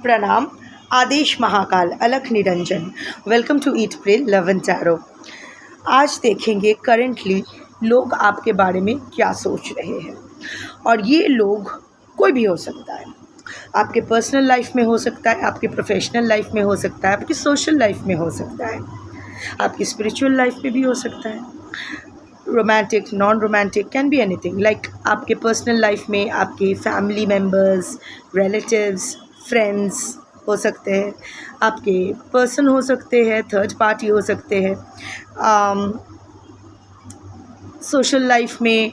प्रणाम। आदेश Mahakal, Alakh Niranjan. Welcome to Eat Pray Love and Tarot. आज देखेंगे करंटली लोग आपके बारे में क्या सोच रहे हैं, और ये लोग कोई भी हो सकता है। आपके पर्सनल लाइफ में हो सकता है, आपके प्रोफेशनल लाइफ में हो सकता है, आपकी सोशल लाइफ में हो सकता है, आपकी स्पिरिचुअल लाइफ में भी हो सकता है। Romantic, non romantic, can be anything. Like आपके पर्सनल लाइफ में आपके फैमिली मेम्बर्स, रिलेटिव्स, फ्रेंड्स हो सकते हैं, आपके पर्सन हो सकते हैं, थर्ड पार्टी हो सकते हैं। सोशल लाइफ में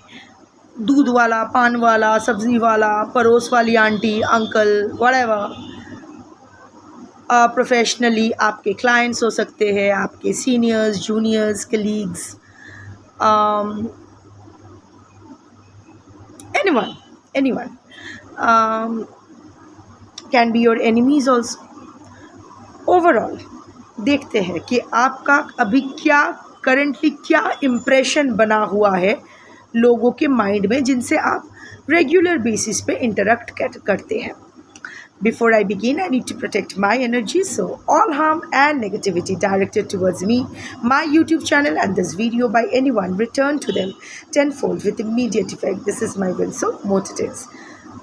दूध वाला, पान वाला, सब्ज़ी वाला, पड़ोस वाली आंटी, अंकल, व्हाटएवर। प्रोफेशनली आपके क्लाइंट्स हो सकते हैं, आपके seniors, juniors, colleagues, anyone can be your enemies also. Overall देखते हैं कि आपका अभी करंटली क्या इम्प्रेशन बना हुआ है लोगों के माइंड में जिनसे आप रेगुलर बेसिस पे इंटरेक्ट करते हैं। Before I begin, I need to protect my energy, so all harm and negativity directed towards me, my YouTube channel and this video by anyone return to them tenfold with immediate effect. This is my will, so more details.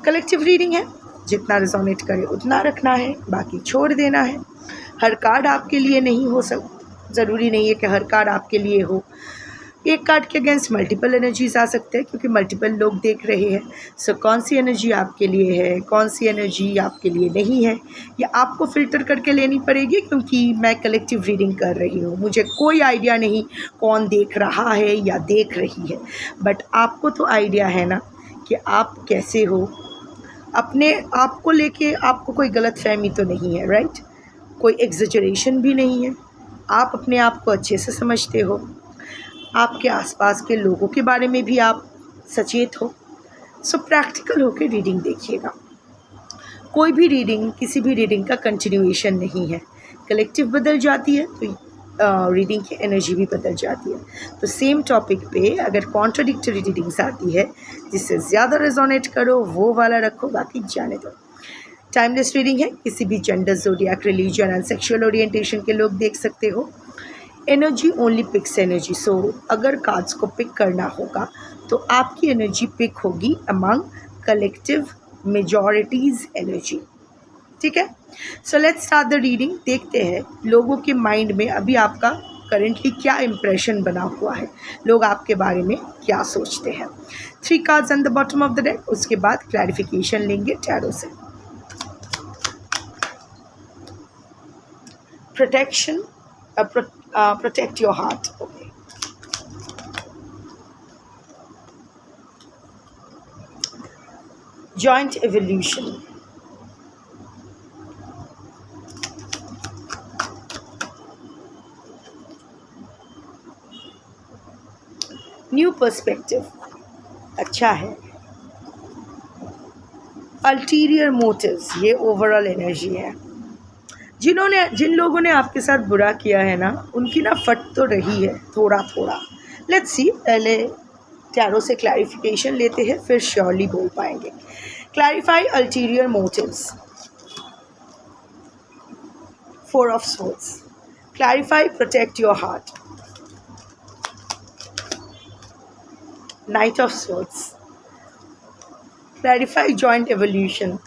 Collective reading है, जितना resonate करे उतना रखना है, बाकी छोड़ देना है। हर कार्ड आपके लिए नहीं हो ज़रूरी नहीं है कि हर कार्ड आपके लिए हो। एक कार्ड के अगेंस्ट मल्टीपल एनर्जीज आ सकते हैं क्योंकि मल्टीपल लोग देख रहे हैं। सो कौन सी एनर्जी आपके लिए है, कौन सी एनर्जी आपके लिए नहीं है, ये आपको फ़िल्टर करके लेनी पड़ेगी क्योंकि मैं कलेक्टिव रीडिंग कर रही हूँ। मुझे कोई आइडिया नहीं कौन देख रहा है या देख रही है, बट आपको तो आइडिया है ना कि आप कैसे हो। अपने आप को लेके आपको कोई गलत फहमी तो नहीं है, राइट? कोई एग्जेजरेशन भी नहीं है। आप अपने आप को अच्छे से समझते हो, आपके आसपास के लोगों के बारे में भी आप सचेत हो। सो प्रैक्टिकल होकर रीडिंग देखिएगा। कोई भी रीडिंग किसी भी रीडिंग का कंटिन्यूएशन नहीं है। कलेक्टिव बदल जाती है तो रीडिंग की एनर्जी भी बदल जाती है। तो सेम टॉपिक पे अगर कॉन्ट्राडिक्टरी रीडिंग्स आती है जिससे ज़्यादा रेजोनेट करो वो वाला रखो, बाकी जाने दो। टाइमलेस रीडिंग है, किसी भी gender, zodiac, religion and sexual orientation के लोग देख सकते हो। Energy only picks energy. So अगर कार्ड्स को पिक करना होगा तो आपकी एनर्जी पिक होगी अमंग कलेक्टिव मेजॉरिटीज़ एनर्जी। ठीक है, so let's start the reading. देखते हैं लोगों के माइंड में अभी आपका करंटली क्या इम्प्रेशन बना हुआ है, लोग आपके बारे में क्या सोचते हैं। 3 cards on the bottom of the deck, उसके बाद क्लैरिफिकेशन लेंगे टैरो से। Protection, protect your heart. Okay. Joint evolution. New perspective. अच्छा है। Ulterior motives, ये ओवरऑल एनर्जी है। जिन लोगों ने आपके साथ बुरा किया है ना, उनकी ना फट तो रही है थोड़ा थोड़ा। लेट्स सी, पहले टैरो से क्लैरिफिकेशन लेते हैं, फिर श्योरली बोल पाएंगे। Clarify ulterior motives. 4 of Swords. Clarify protect your heart. Knight of Swords. Clarify joint evolution.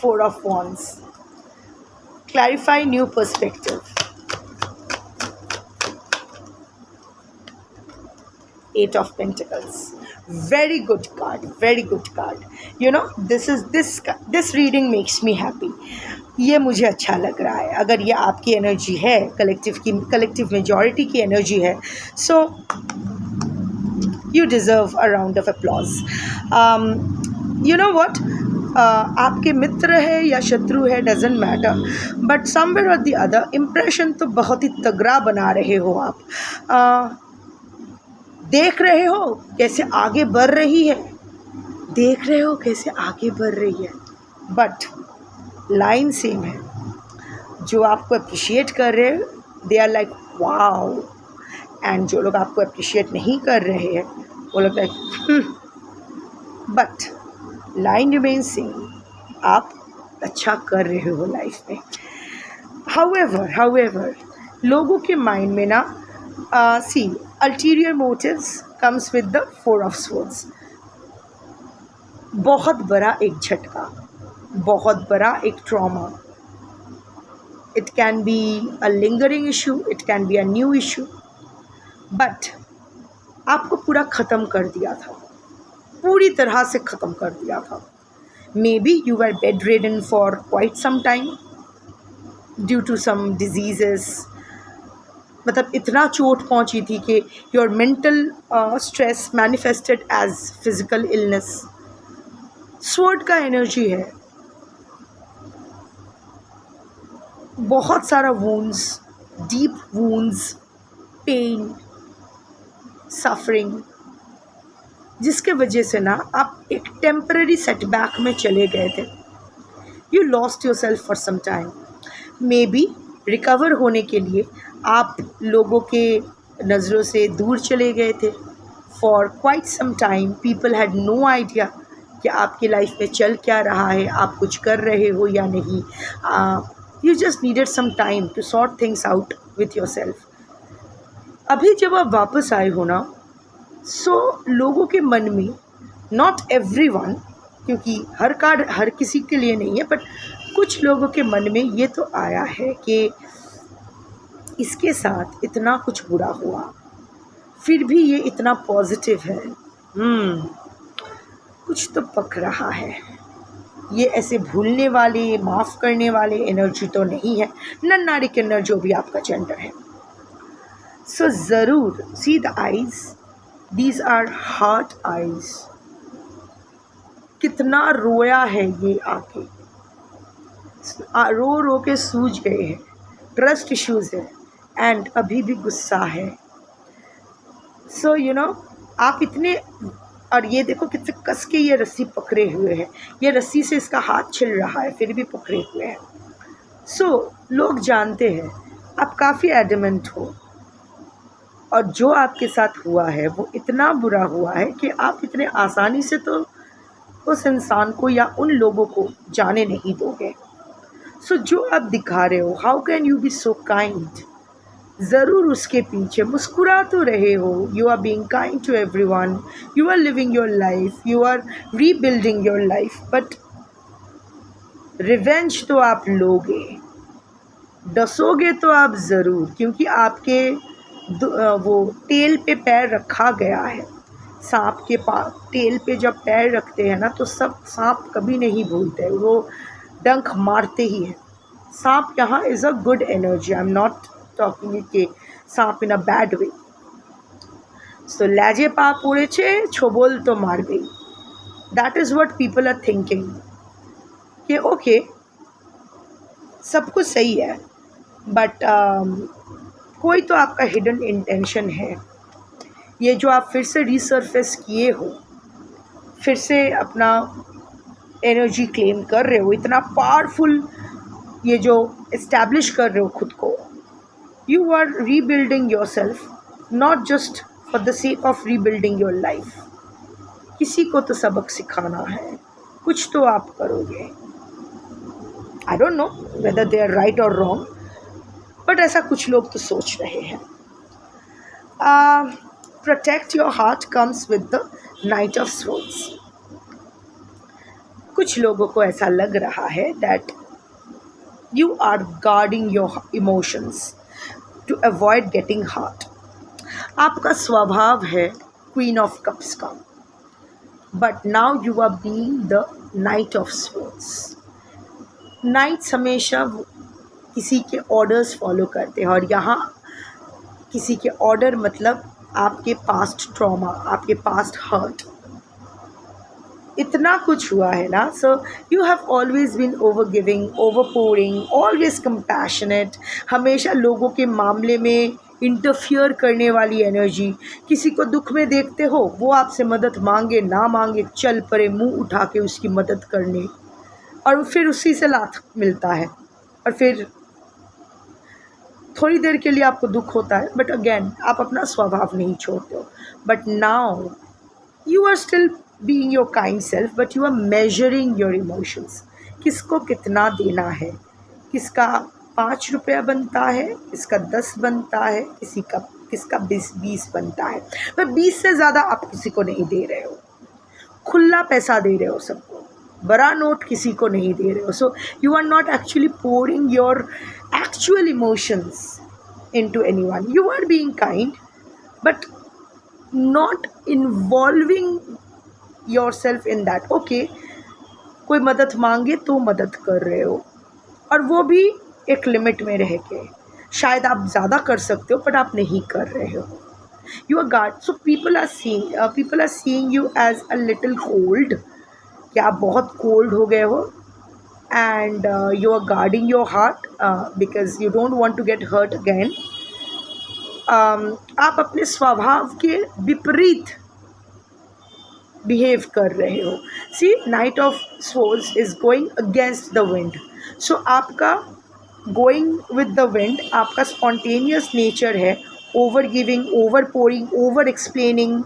Four of Wands. Clarify new perspective. 8 of Pentacles. Very good card. Very good card. You know, this reading makes me happy. ये मुझे अच्छा लग रहा है। अगर ये आपकी energy है, कलेक्टिव मेजॉरिटी की एनर्जी है, so you deserve a round of applause. You know what? आपके मित्र है या शत्रु है, डजेंट मैटर, बट समवेयर और द अदर इम्प्रेशन तो बहुत ही तगड़ा बना रहे हो आप। देख रहे हो कैसे आगे बढ़ रही है, देख रहे हो कैसे आगे बढ़ रही है, बट लाइन सेम है। जो आपको अप्रिशिएट कर रहे हैं they are like wow, and जो लोग आपको अप्रिशिएट नहीं कर रहे हैं वो लोग like but line remain same, आप अच्छा कर रहे हो लाइफ में। हाउएवर लोगों के माइंड में ना see ulterior motives comes with the four of swords. बहुत बड़ा एक झटका, बहुत बड़ा एक trauma. It can be a lingering issue, it can be a new issue, but आपको पूरा ख़त्म कर दिया था, पूरी तरह से ख़त्म कर दिया था। Maybe you are bedridden for quite some time due to some diseases, मतलब इतना चोट पहुंची थी कि your mental stress manifested as physical illness. Sword का एनर्जी है, बहुत सारा wounds, deep wounds, pain, suffering, जिसके वजह से ना आप एक टेम्पररी सेटबैक में चले गए थे। You lost your self for some time. Maybe recover होने के लिए आप लोगों के नज़रों से दूर चले गए थे for quite some time. People had no idea कि आपकी लाइफ में चल क्या रहा है, आप कुछ कर रहे हो या नहीं। You just needed some time to sort things out with your self. अभी जब आप वापस आए हो ना, सो लोगों के मन में, नॉट एवरीवन, क्योंकि हर कार्ड हर किसी के लिए नहीं है, बट कुछ लोगों के मन में ये तो आया है कि इसके साथ इतना कुछ बुरा हुआ, फिर भी ये इतना पॉजिटिव है। कुछ तो पक रहा है। ये ऐसे भूलने वाले, माफ़ करने वाले एनर्जी तो नहीं है। नन्नारी किन्नर जो भी आपका जेंडर है। सो ज़रूर see the eyes, these are heart eyes. कितना रोया है ये आके, रो रो के सूज गए हैं, ट्रस्ट इश्यूज़ है एंड अभी भी गुस्सा है। सो यू नो आप इतने, और ये देखो कितने कस के ये रस्सी पकड़े हुए हैं, ये रस्सी से इसका हाथ छिल रहा है फिर भी पकड़े हुए हैं। सो लोग जानते हैं आप काफ़ी एडमेंट हो, और जो आपके साथ हुआ है वो इतना बुरा हुआ है कि आप इतने आसानी से तो उस इंसान को या उन लोगों को जाने नहीं दोगे। सो जो आप दिखा रहे हो, how can you be so kind, ज़रूर उसके पीछे मुस्कुरा तो रहे हो। You are being kind to everyone, you are living your life, you are rebuilding your life, but revenge तो आप लोगे, डसोगे तो आप ज़रूर, क्योंकि आपके वो टेल पे पैर रखा गया है। सांप के टेल पे जब पैर रखते हैं ना, तो सब सांप कभी नहीं भूलते, वो डंक मारते ही है। सांप यहाँ is a good energy, I am not talking कि सांप इन अ बैड वे। सो लाजे पा पड़ेছে छोबल तो मार गई, that is what people are thinking कि ओके सब कुछ सही है, बट कोई तो आपका हिडन इंटेंशन है। ये जो आप फिर से रिसर्फेस किए हो, फिर से अपना एनर्जी क्लेम कर रहे हो, इतना पावरफुल ये जो इस्टेब्लिश कर रहे हो खुद को, you are rebuilding your self, not just for the sake of rebuilding your life. किसी को तो सबक सिखाना है, कुछ तो आप करोगे। I don't know whether they are right और रॉन्ग, बट ऐसा कुछ लोग तो सोच रहे हैं। Protect your heart comes with the Knight of Swords. कुछ लोगों को ऐसा लग रहा है that you are guarding your emotions to avoid getting hurt. आपका स्वभाव है क्वीन ऑफ कप्स का, but now you are being the Knight of Swords. Knights हमेशा किसी के ऑर्डर्स फॉलो करते हैं, और यहाँ किसी के ऑर्डर मतलब आपके पास्ट ट्रॉमा, आपके पास्ट हर्ट, इतना कुछ हुआ है ना। So you have always been over giving, over pouring, always compassionate, हमेशा लोगों के मामले में इंटरफियर करने वाली एनर्जी। किसी को दुख में देखते हो, वो आपसे मदद मांगे ना मांगे चल पड़े मुंह उठा के उसकी मदद करने, और फिर उसी से लात मिलता है, और फिर थोड़ी देर के लिए आपको दुख होता है, बट अगेन आप अपना स्वभाव नहीं छोड़ते हो। But now you are still being your kind self, but you are measuring your emotions. किसको कितना देना है, किसका 5 रुपया बनता है, किसका 10 बनता है, किसका 20 बनता है। पर 20 से ज़्यादा आप किसी को नहीं दे रहे हो, खुला पैसा दे रहे हो सबको, बड़ा नोट किसी को नहीं दे रहे हो। So you are not actually pouring your actual emotions into anyone. You are being kind but not involving yourself in that. Okay, कोई मदद मांगे तो मदद कर रहे हो, और वो भी एक लिमिट में रह के। शायद आप ज़्यादा कर सकते हो बट आप नहीं कर रहे हो। You are guard, so people are seeing you as a little cold, कि आप बहुत कोल्ड हो गए हो, and you are guarding your heart because you don't want to get hurt again. आप अपने स्वभाव के विपरीत बिहेव कर रहे हो। See, knight of souls is going against the wind. So आपका गोइंग विद द विंड, आपका स्पॉन्टेनियस नेचर है over giving, over pouring, over explaining,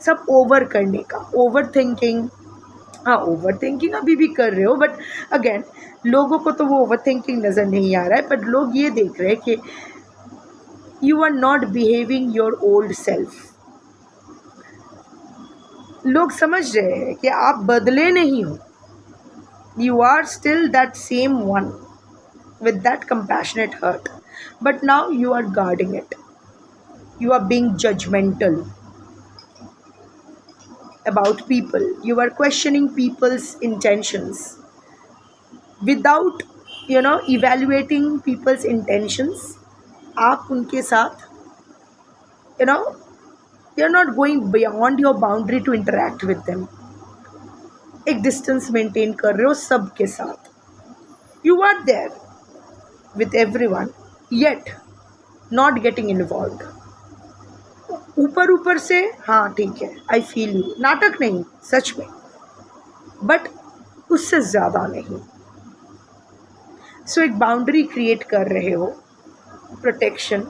सब ओवर करने का, ओवर थिंकिंग। हाँ, ओवर थिंकिंग अभी भी कर रहे हो, बट अगेन लोगों को तो वो ओवर थिंकिंग नज़र नहीं आ रहा है, बट लोग ये देख रहे हैं कि you are not behaving your old self. लोग समझ रहे हैं कि आप बदले नहीं हो, you are still that same one with that compassionate heart, but now you are guarding it, you are being judgmental about people, you are questioning people's intentions without evaluating people's intentions. आप उनके साथ you're not going beyond your boundary to interact with them. एक distance maintain कर रहे हो सबके साथ। you are there with everyone yet not getting involved. ऊपर से हाँ ठीक है, आई फील यू, नाटक नहीं, सच में, बट उससे ज़्यादा नहीं। सो एक बाउंड्री क्रिएट कर रहे हो प्रोटेक्शन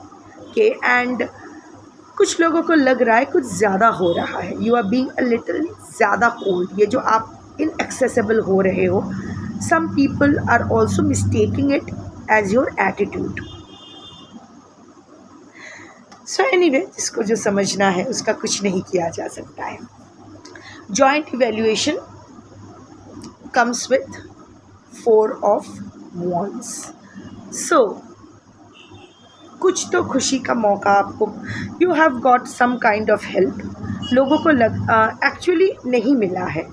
के, एंड कुछ लोगों को लग रहा है कुछ ज़्यादा हो रहा है, you are being a little ज़्यादा कोल्ड। ये जो आप इनएक्सेसिबल हो रहे हो, some people are also mistaking it as your attitude. So anyway, जिसको जो समझना है उसका कुछ नहीं किया जा सकता है। Joint evaluation comes with 4 of wands. So कुछ तो खुशी का मौका आपको, you have got some kind of help. लोगों को एक्चुअली नहीं मिला है,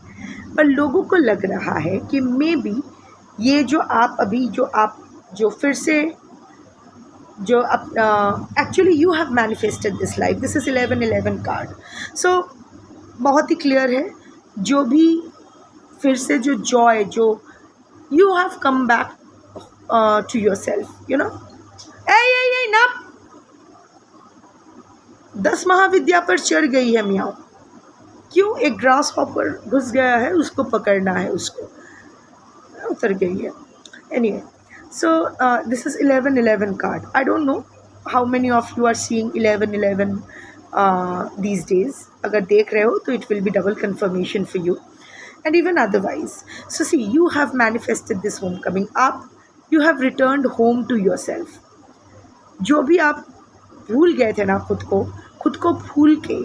पर लोगों को लग रहा है कि मे बी ये जो आप अभी जो फिर से जो actually you have manifested this life, this is 1111 card. So बहुत ही क्लियर है, जो भी फिर से जो जॉय, जो you have come back to your self, ना 10 महाविद्या पर चढ़ गई है मियाँ, क्यों? एक ग्रास हॉपर घुस गया है, उसको पकड़ना है, उसको उतर गई है। Anyway, so this is 1111 card. I don't know how many of you are seeing 1111 these days. अगर देख रहे हो तो it will be double confirmation for you, and even otherwise. So see, you have manifested this homecoming. You have returned home to yourself. जो भी आप भूल गए थे ना खुद को भूल के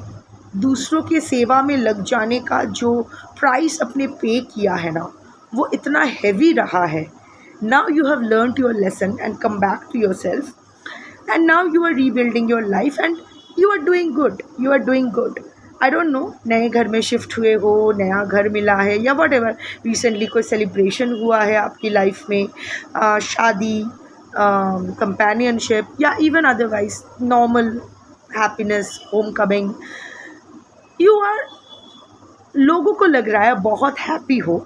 दूसरों के सेवा में लग जाने का जो प्राइस अपने पे किया है ना, वो इतना हैवी रहा है। Now you have learned your lesson and come back to yourself, and now you are rebuilding your life and you are doing good. You are doing good. I don't know, नए घर में shift हुए हो, नया घर मिला है, या वट एवर, रिसेंटली कोई सेलिब्रेशन हुआ है आपकी लाइफ में, शादी, कंपेनियनशिप, या even otherwise normal happiness, home coming. You are, लोगों को लग रहा है बहुत हैप्पी हो,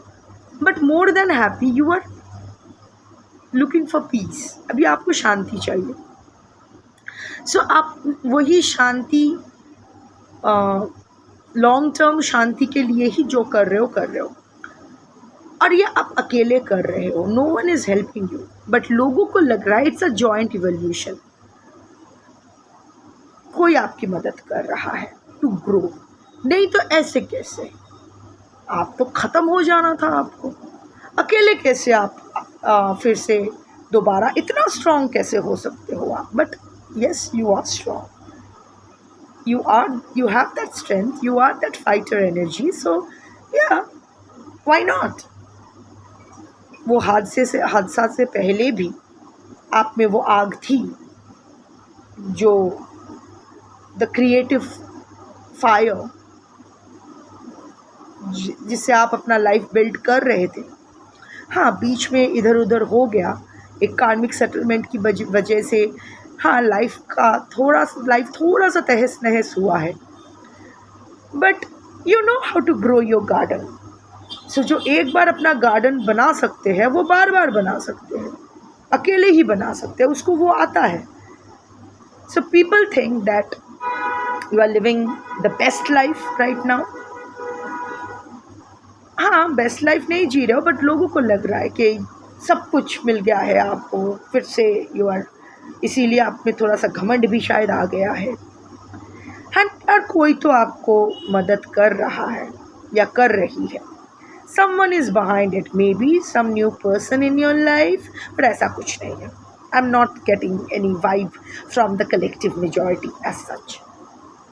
but more than happy you are looking for peace. अभी आपको शांति चाहिए। सो आप वही शांति, लॉन्ग टर्म शांति के लिए ही जो कर रहे हो, और ये आप अकेले कर रहे हो, no one is helping you, but लोगों को लग रहा है इट्स अ जॉइंट इवोल्यूशन, कोई आपकी मदद कर रहा है टू ग्रो। नहीं तो ऐसे कैसे? आप तो ख़त्म हो जाना था आपको। अकेले कैसे आप फिर से दोबारा इतना स्ट्रॉन्ग कैसे हो सकते हो आप? But yes, you are strong, you have that strength, you are that fighter energy, so yeah, why not? वो हादसा से पहले भी आप में वो आग थी, जो द क्रिएटिव फायर जिससे आप अपना लाइफ बिल्ड कर रहे थे। हाँ, बीच में इधर उधर हो गया एक कार्मिक सेटलमेंट की वजह से। हाँ, लाइफ थोड़ा सा तहस नहस हुआ है, but you know how to grow your garden. So जो एक बार अपना गार्डन बना सकते हैं वो बार बार बना सकते हैं, अकेले ही बना सकते हैं, उसको वो आता है। So people think that you are living the best life right now. हाँ, बेस्ट लाइफ नहीं जी रहे हो, बट लोगों को लग रहा है कि सब कुछ मिल गया है आपको फिर से, यू आर, इसीलिए आप में थोड़ा सा घमंड भी शायद आ गया है। और कोई तो आपको मदद कर रहा है या कर रही है। someone is behind it, maybe some new person in your life, but ऐसा कुछ नहीं है। I'm not getting any vibe from the collective majority as such.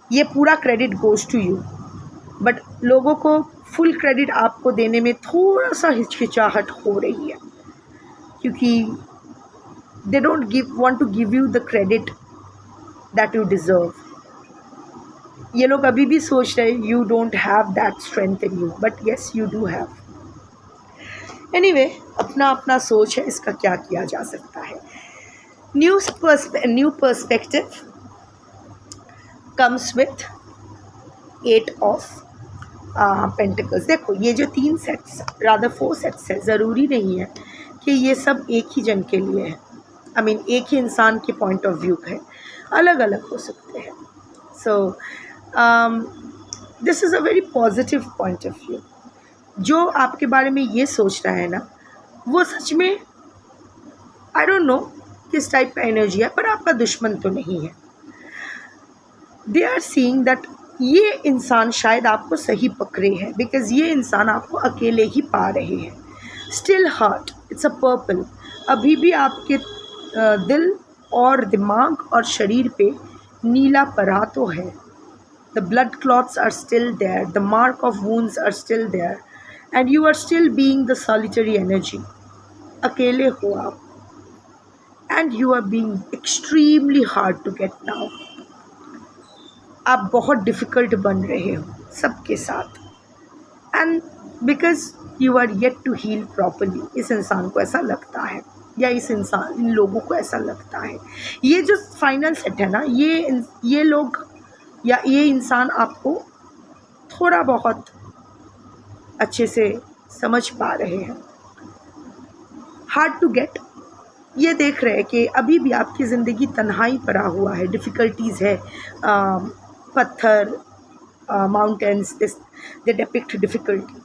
ये पूरा credit goes to you, but लोगों को फुल क्रेडिट आपको देने में थोड़ा सा हिचकिचाहट हो रही है, क्योंकि they don't want to give you the credit that you deserve. ये लोग अभी भी सोच रहे you don't have that strength in you, but yes you do have. Anyway, अपना अपना सोच है, इसका क्या किया जा सकता है। New perspective comes with 8 of Pentacles. देखो, ये जो 3 सेट्स, रादर 4 सेट्स है, ज़रूरी नहीं है कि ये सब एक ही जन के लिए है। एक ही इंसान के पॉइंट ऑफ व्यू है, अलग अलग हो सकते हैं। So this is a very positive point of view. जो आपके बारे में ये सोच रहा है ना, वो सच में आई डोंट नो किस टाइप का एनर्जी है, पर आपका दुश्मन तो नहीं है। दे आर सीइंग दैट ये इंसान शायद आपको सही पकड़े हैं, बिकॉज ये इंसान आपको अकेले ही पा रहे हैं। Still heart, it's a purple. अभी भी आपके दिल और दिमाग और शरीर पे नीला परा तो है। The blood clots are still there, the mark of wounds are still there, and you are still being the solitary energy. अकेले हो आप, and you are being extremely hard to get now. आप बहुत डिफ़िकल्ट बन रहे हो सबके साथ, and because you are yet to heal properly. इस इंसान को ऐसा लगता है, या इन लोगों को ऐसा लगता है। ये जो फाइनल सेट है ना, ये लोग या ये इंसान आपको थोड़ा बहुत अच्छे से समझ पा रहे हैं। हार्ड टू गेट, ये देख रहे हैं कि अभी भी आपकी ज़िंदगी तन्हाई पड़ा हुआ है, डिफ़िकल्टीज़ है। पत्थर, माउंटेन्स, दे डिपिक्ट डिफ़िकल्टी।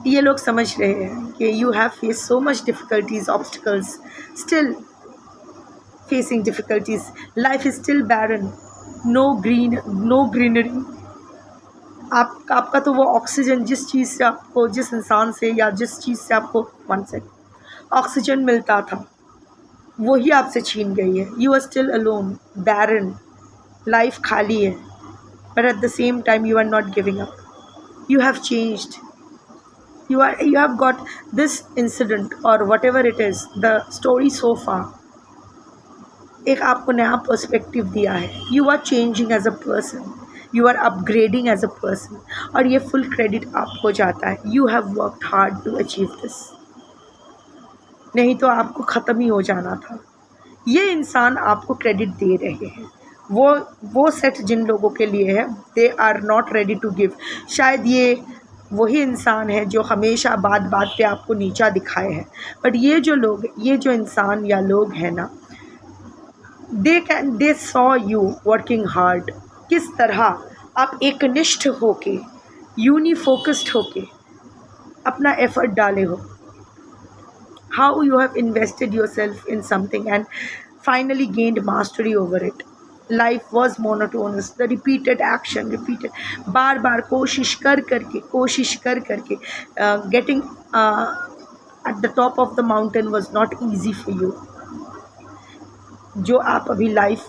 ये लोग समझ रहे हैं कि you have face so much difficulties, obstacles, still facing difficulties, life is still barren, no greenery. आपका तो वो ऑक्सीजन जिस चीज़ से आपको, जिस इंसान से या जिस चीज़ से आपको ऑक्सीजन मिलता था, वही आपसे छीन गई है। You are still alone, barren, life खाली है, but at the same time you are not giving up. You have changed. You have got this incident or whatever it is, the story so far, एक आपको नया perspective दिया है। You are changing as a person. You are upgrading as a person. और ये full credit आपको जाता है। You have worked hard to achieve this. नहीं तो आपको ख़त्म ही हो जाना था। ये इंसान आपको क्रेडिट दे रहे हैं। वो सेट जिन लोगों के लिए है, they are not ready to give. शायद ये वही इंसान है जो हमेशा बात पे आपको नीचा दिखाए हैं, बट ये जो इंसान या लोग हैं ना, they saw you working hard. किस तरह आप एकनिष्ठ होके, यूनिफोकस्ड होके अपना एफर्ट डाले हो। How you have invested yourself in something and finally gained mastery over it. Life was monotonous, the repeated action, repeated, बार बार कोशिश कर करके getting at the top of the mountain was not easy for you. जो आप अभी life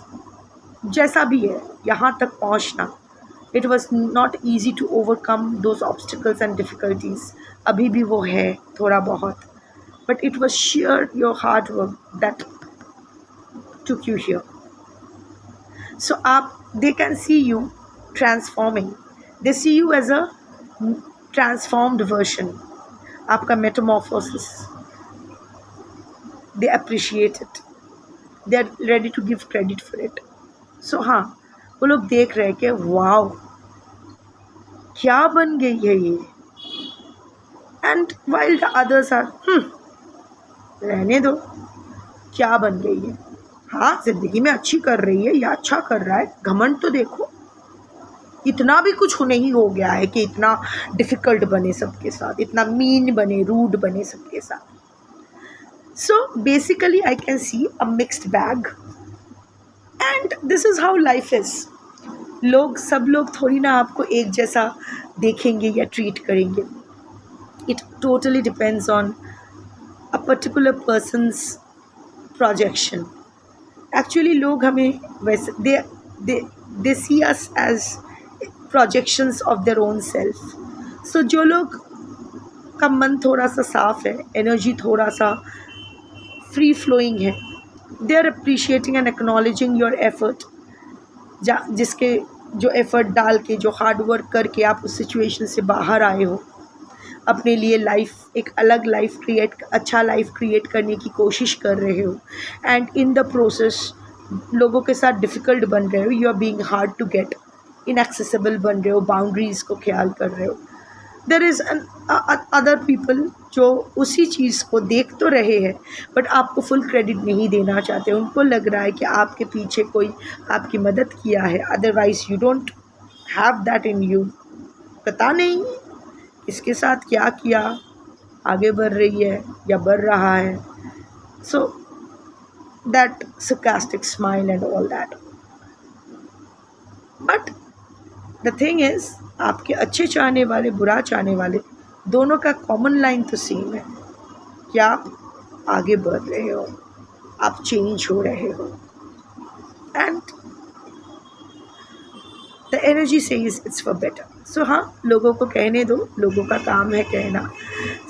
जैसा भी है यहाँ तक पहुँचना, it was not easy to overcome those obstacles and difficulties. अभी भी वो है थोड़ा बहुत, but it was sheer your hard work that took you here. So they can see you transforming. They see you as a transformed version. आपका metamorphosis. They appreciate it. They are ready to give credit for it. So हाँ, वो लोग देख रहे हैं कि wow क्या बन गई है ये। And while the others are रहने दो, क्या बन गई है। हाँ, जिंदगी में अच्छी कर रही है या अच्छा कर रहा है, घमंड तो देखो। इतना भी कुछ नहीं हो गया है कि इतना डिफ़िकल्ट बने सबके साथ, इतना मीन बने, रूड बने सबके साथ। So basically I can see a mixed bag and this is how life is. सब लोग थोड़ी ना आपको एक जैसा देखेंगे या ट्रीट करेंगे। It totally depends on a particular person's projection. Actually लोग हमें वैसे they see us as projections of their own self. So जो लोग का मन थोड़ा सा साफ है, एनर्जी थोड़ा सा फ्री फ्लोइंग है, they are appreciating and acknowledging your effort. जिसके जो एफर्ट डाल के, जो हार्ड वर्क करके आप उस सिचुएशन से बाहर आए हो, अपने लिए एक अलग लाइफ अच्छा लाइफ क्रिएट करने की कोशिश कर रहे हो, एंड इन द प्रोसेस लोगों के साथ डिफ़िकल्ट बन रहे हो, you are being hard to get, inaccessible बन रहे हो, बाउंड्रीज़ को ख्याल कर रहे हो। देयर इज़ अदर पीपल जो उसी चीज़ को देख तो रहे हैं बट आपको फुल क्रेडिट नहीं देना चाहते। उनको लग रहा है कि आपके पीछे कोई आपकी मदद किया है, otherwise you don't have that in you. पता नहीं इसके साथ क्या किया, आगे बढ़ रही है या बढ़ रहा है। So that sarcastic smile and all that. But the thing is, आपके अच्छे चाहने वाले, बुरा चाहने वाले, दोनों का कॉमन लाइन तो सेम है कि आप आगे बढ़ रहे हो, आप चेंज हो रहे हो, and the energy says it's for better. So हाँ, लोगों को कहने दो, लोगों का काम है कहना।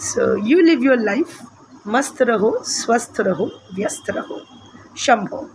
So you live your life, मस्त रहो, स्वस्थ रहो, व्यस्त रहो। शंभो।